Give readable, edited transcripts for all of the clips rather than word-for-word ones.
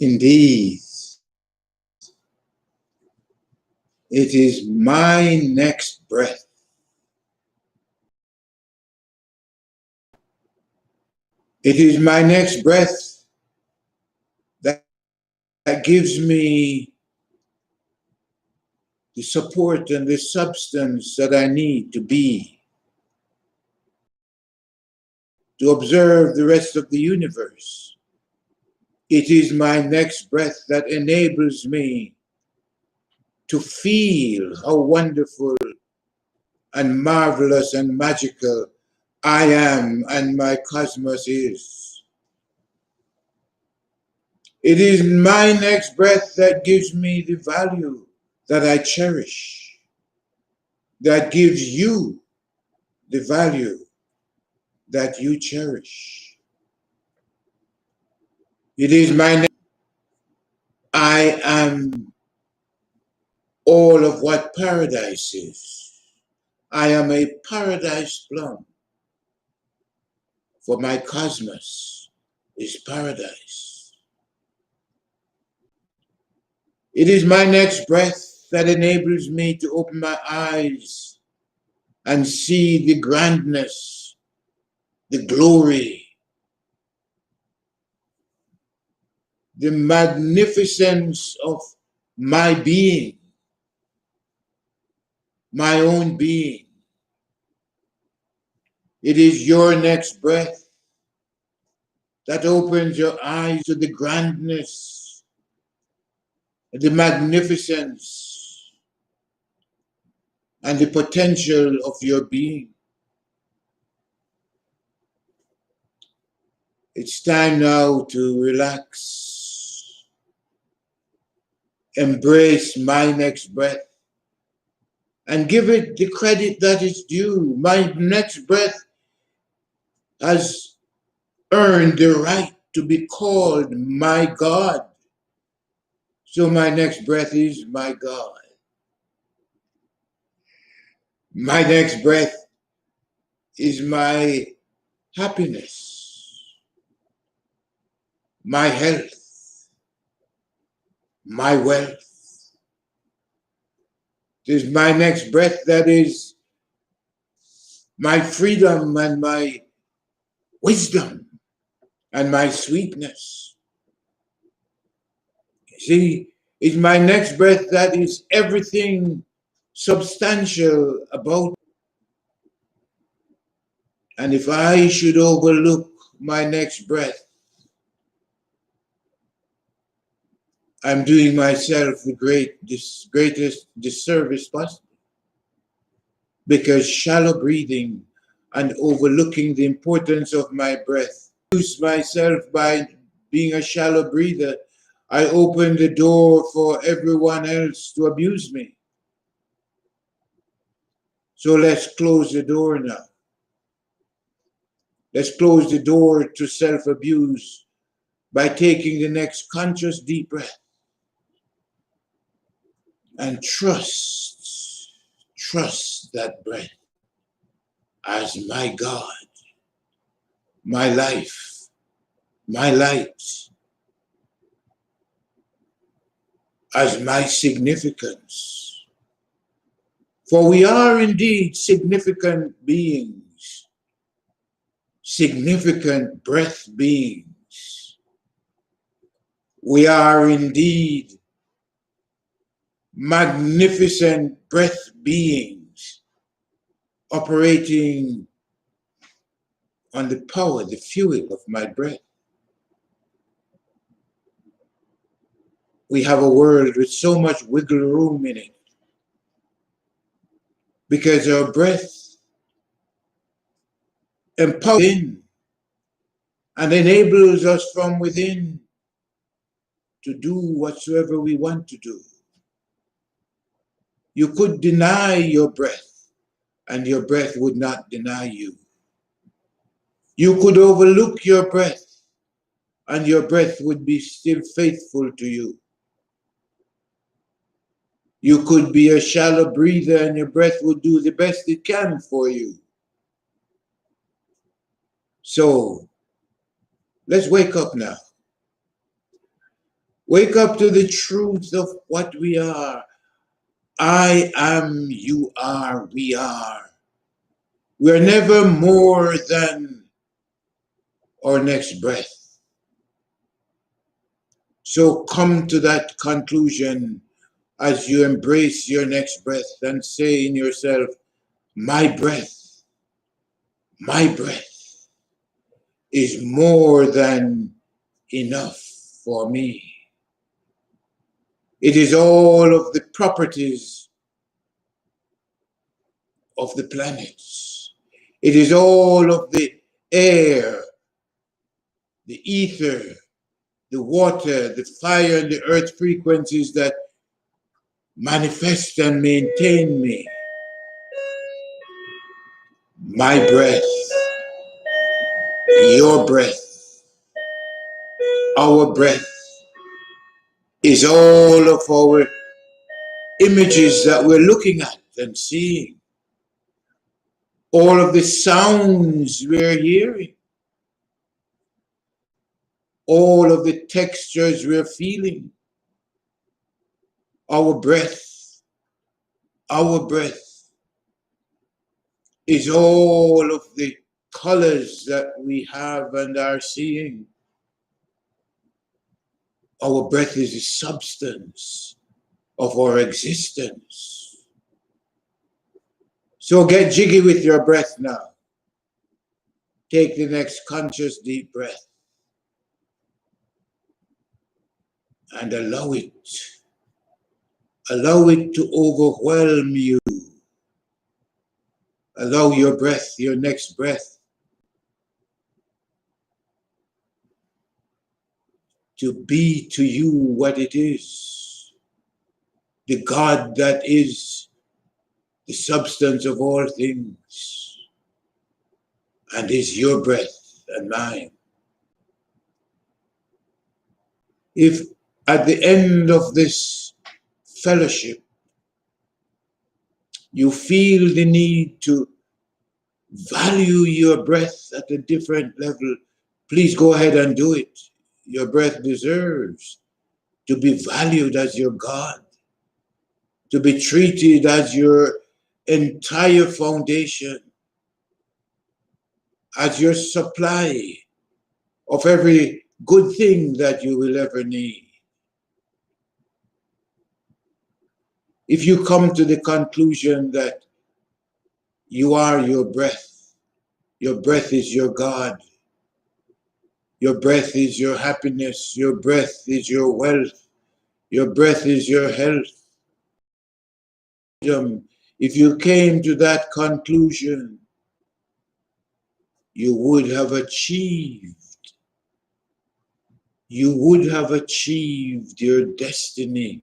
Indeed, it is my next breath. It is my next breath that gives me the support and the substance that I need to observe the rest of the universe. It is my next breath that enables me to feel how wonderful and marvelous and magical I am and my cosmos is. It is my next breath that gives me the value that I cherish, that gives you the value that you cherish. It is my next. I am all of what paradise is. I am a paradise plum, for my cosmos is paradise. It is my next breath that enables me to open my eyes and see the grandness, the glory, the magnificence of my being, my own being. It is your next breath that opens your eyes to the grandness, the magnificence, and the potential of your being. It's time now to relax, embrace my next breath, and give it the credit that is due. My next breath has earned the right to be called my God. So my next breath is my God. My next breath is my happiness, my health, my wealth. It is my next breath that is my freedom and my wisdom and my sweetness. See, it's my next breath that is everything substantial about. And if I should overlook my next breath, I'm doing myself the greatest disservice possible. Because shallow breathing and overlooking the importance of my breath, use myself by being a shallow breather, I open the door for everyone else to abuse me. So let's close the door now. Let's close the door to self-abuse by taking the next conscious deep breath and trust that breath as my God, my life, my light, as my significance. For we are indeed significant beings, significant breath beings. We are indeed magnificent breath beings operating on the power, the fuel of my breath. We have a world with so much wiggle room in it because our breath empowers and enables us from within to do whatsoever we want to do. You could deny your breath, and your breath would not deny you. You could overlook your breath, and your breath would be still faithful to you. You could be a shallow breather, and your breath would do the best it can for you. So, let's wake up now. Wake up to the truth of what we are. I am, you are, we are. We're never more than our next breath. So come to that conclusion as you embrace your next breath and say in yourself, my breath is more than enough for me. It is all of the properties of the planets. It is all of the air, the ether, the water, the fire, and the earth frequencies that manifest and maintain me. My breath, your breath, our breath is all of our images that we're looking at and seeing. All of the sounds we're hearing. All of the textures we're feeling. Our breath is all of the colors that we have and are seeing. Our breath is the substance of our existence. So get jiggy with your breath now. Take the next conscious deep breath and allow it to overwhelm you. Allow your breath, your next breath, to be to you what it is. The God that is the substance of all things and is your breath and mine. If at the end of this fellowship you feel the need to value your breath at a different level, please go ahead and do it. Your breath deserves to be valued as your God, to be treated as your entire foundation, as your supply of every good thing that you will ever need. If you come to the conclusion that you are your breath is your God, your breath is your happiness, your breath is your wealth, your breath is your health. If you came to that conclusion, you would have achieved your destiny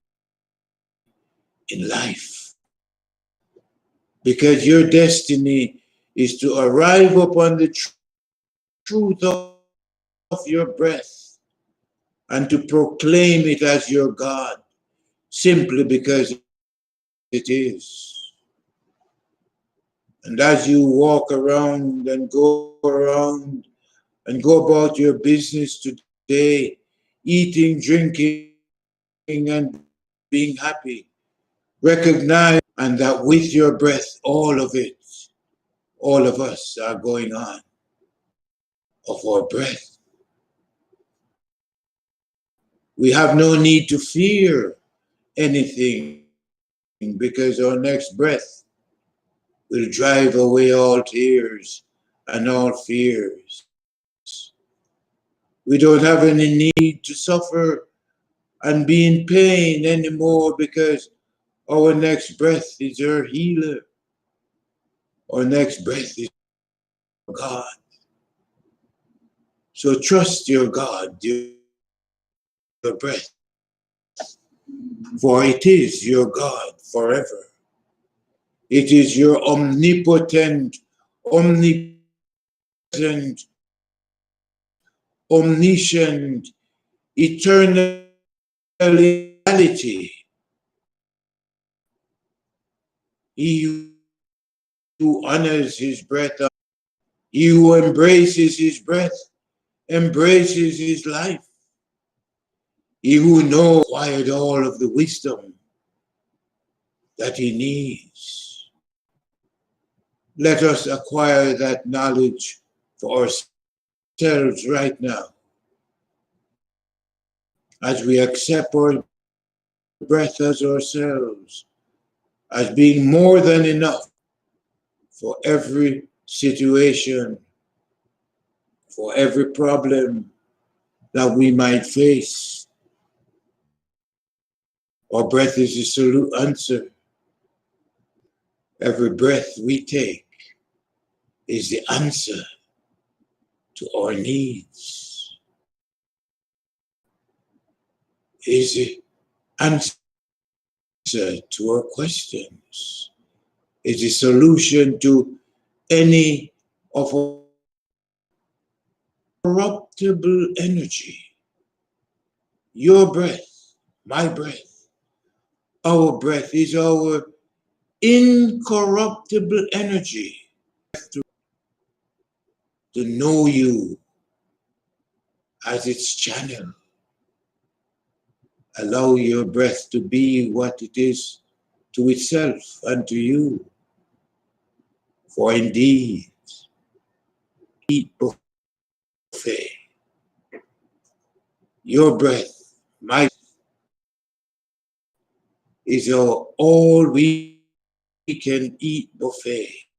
in life. Because your destiny is to arrive upon the truth of your breath and to proclaim it as your God, simply because it is. And as you walk around and go around and go about your business today, eating, drinking, and being happy, recognize and that with your breath, all of it, all of us are going on of our breath. We have no need to fear anything because our next breath will drive away all tears and all fears. We don't have any need to suffer and be in pain anymore because our next breath is our healer. Our next breath is God. So trust your God, your breath, for it is your God forever. It is your omnipotent, omnipresent, omniscient, eternal reality. He who honors his breath, he who embraces his breath, embraces his life. He who knows acquired all of the wisdom that he needs. Let us acquire that knowledge for ourselves right now as we accept our breath as ourselves, as being more than enough for every situation, for every problem that we might face. Our breath is the answer. Every breath we take is the answer to our needs, is the answer to our questions, is the solution to any of our corruptible energy. Your breath, my breath, our breath is our incorruptible energy to know you as its channel. Allow your breath to be what it is to itself and to you. For indeed, eat buffet. Your breath, my is all we can eat buffet.